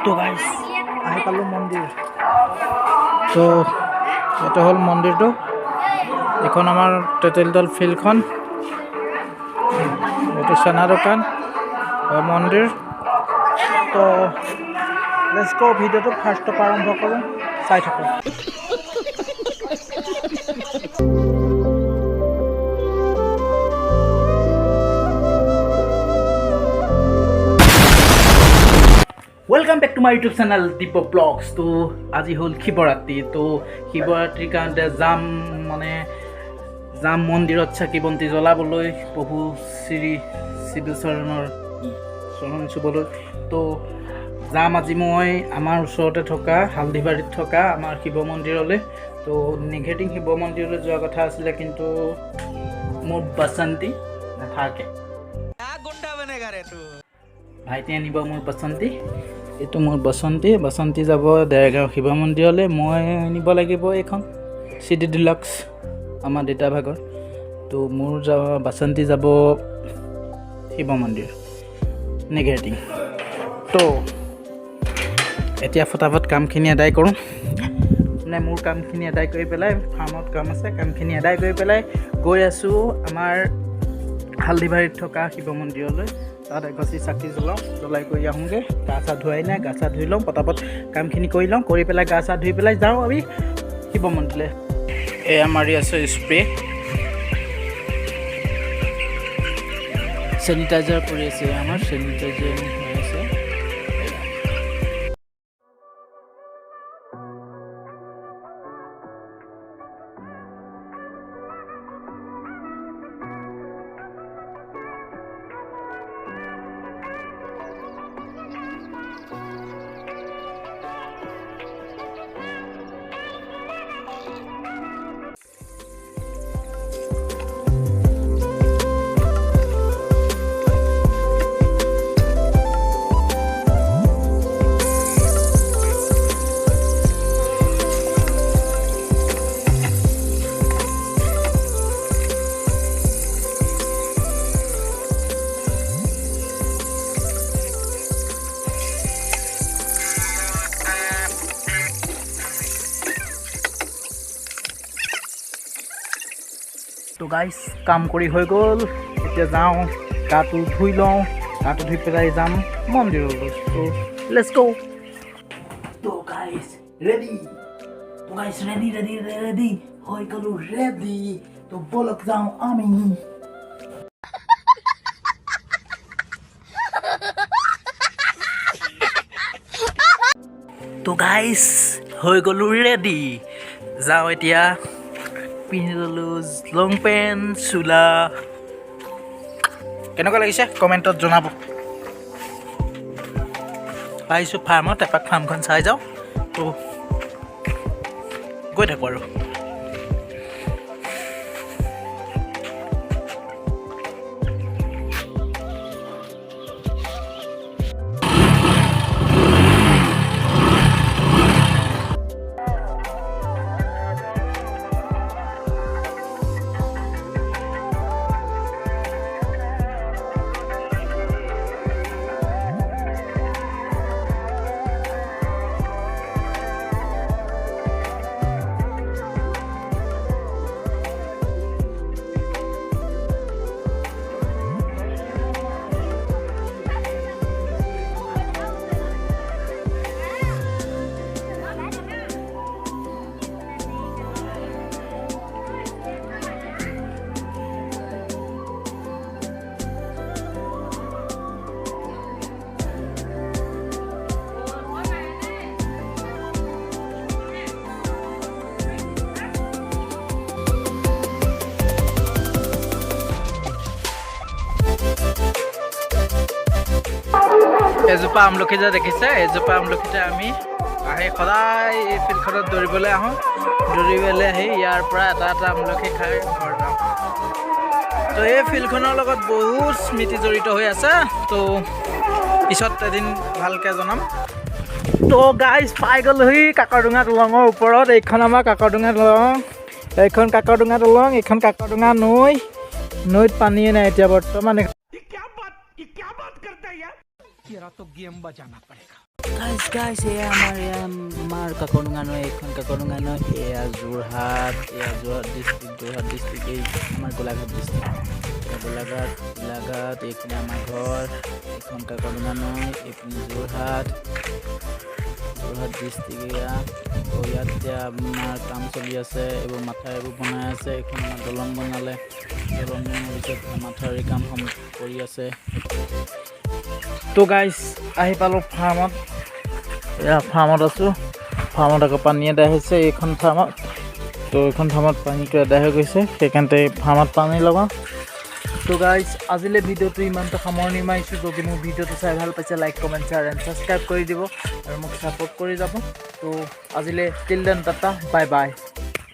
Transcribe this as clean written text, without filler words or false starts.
তো গাইজ আহি পালোঁ মন্দিৰ। তো এইটো হ'ল মন্দিৰটো। এইখন আমাৰ তেতেলীতল ফিল্ডখন, এইটো চানা দোকান মন্দিৰ। তো লেটছ গো, ভিডিঅ'টো ফাৰ্ষ্টৰ পৰা আৰম্ভ কৰোঁ, চাই থাকোঁ। Welcome back to my YouTube channel Deep vlogs. তো আজি হ'ল শিৱৰাত্ৰি। তো শিৱৰাত্ৰিৰ কাৰণে যাম মন্দিৰত চাকি বন্তি জ্বলাবলৈ, প্ৰভু শ্ৰী শিৱচৰণৰ চৰণ চুবলৈ। তো যাম আজি মই আমাৰ ওচৰতে থকা হালধিবাৰীত থকা আমাৰ শিৱ মন্দিৰলৈ। তো নিগেটিং শিৱ মন্দিৰলৈ যোৱা কথা আছিলে, কিন্তু মোৰ বাসন্তী নাথাকে। ভাইটি আনিব মোৰ বাসন্তী। এইটো মোৰ বাসন্তী যাব দেৰগাঁও শিৱ মন্দিৰলৈ। মই আনিব লাগিব এইখন CD ডিলাক্স আমাৰ দেউতা ভাগৰ। তো মোৰ বাসন্তী যাব শিৱ মন্দিৰ নিগেটিং। তো এতিয়া ফটাফট কামখিনি আদায় কৰোঁ, মোৰ কামখিনি আদায় কৰি পেলাই, ফাৰ্মত কাম আছে, কামখিনি আদায় কৰি পেলাই গৈ আছোঁ আমাৰ হালধিবাৰীত থকা শিৱ মন্দিৰলৈ। তাত এগছি চাকি জ্বলাই কৰি আহোঁগৈ। গা চা ধুৱাই নাই, গা চা ধুই লওঁ, পটাপট কামখিনি কৰি লওঁ, কৰি পেলাই গা চা ধুই পেলাই যাওঁ আমি শিৱ মন্দিৰলৈ। এয়া মাৰি আছে স্প্ৰে, চেনিটাইজাৰ কৰি আছে, আমাৰ চেনিটাইজাৰ হৈ আছে। তো গাইজ কাম কৰি হৈ গ'ল, এতিয়া যাওঁ গাটো ধুই লওঁ, গাটো ধুই পেলাই যাম মন্দিৰলৈ। তো লেটছ গো। তো গাইজ ৰেডি হৈ গ'লো, ৰেডি। তো বলক যাওঁ আমি। তো গাইজ হৈ গ'লো ৰেডি, যাওঁ এতিয়া। পিন্ধি ল'লোঁ লং পেণ্ট, চোলা। কেনেকুৱা লাগিছে কমেণ্টত জনাব। আহিছোঁ ফাৰ্মত, এপাক ফাৰ্মখন চাই যাওঁ। তো গৈ থাকোঁ আৰু। এজোপা আমলখি যে দেখিছে, এজোপা আমলখিতে আমি আহি সদায় এই ফিল্ডখনত দৌৰিবলৈ আহোঁ। দৌৰি পেলাই আহি ইয়াৰ পৰা এটা এটা আমলখি খাই ঘৰ যাওঁ। তো এই ফিল্ডখনৰ লগত বহুত স্মৃতি জড়িত হৈ আছে। তো পিছত এদিন ভালকৈ জনাম। তো গাইজ পাই গ'লোহি কাকৰডুঙা দলঙৰ ওপৰত। এইখন আমাৰ কাকৰডুঙা দলং, এইখন কাকৰডুঙা দলং, এইখন কাকৰডুঙা নৈত পানীয়ে নাই এতিয়া বৰ্তমান। গাইজ এয়া আমাৰ কাকনুঙানো এইখন কাকনুঙানো এয়া যোৰহাট ডিষ্ট্ৰিক্ট এই আমাৰ গোলাঘাট ডিষ্ট্ৰিক্ট গোলাঘাট এইখিনি আমাৰ ঘৰ এইখন কাকনুঙানো এইপিনে যোৰহাট ডিষ্ট্ৰিক্ট এয়া ইয়াত এতিয়া আমাৰ কাম চলি আছে এইবোৰ মাথাউৰিবোৰ বনাই আছে এইখন আমাৰ দলং বনালে দলং বনোৱাৰ পিছত মাথাউৰি কাম কৰি আছে তো গাইজ আহি পালোঁ ফাৰ্মত এয়া ফাৰ্মত আছোঁ ফাৰ্মত আকৌ পানী এদাই হৈছে এইখন ফাৰ্মত তো এইখন ফাৰ্মত পানীটো এদাই হৈ গৈছে সেইকাৰণে ফাৰ্মত পানী লগাওঁ তো গাইজ আজিলৈ ভিডিঅ'টো ইমানটো সামৰণি মাৰিছোঁ যদি মোৰ ভিডিঅ'টো চাই ভাল পাইছে like comment share and subscribe কৰি দিব আৰু মোক ছাপোৰ্ট কৰি যাব তো আজিলৈ till then tata bye bye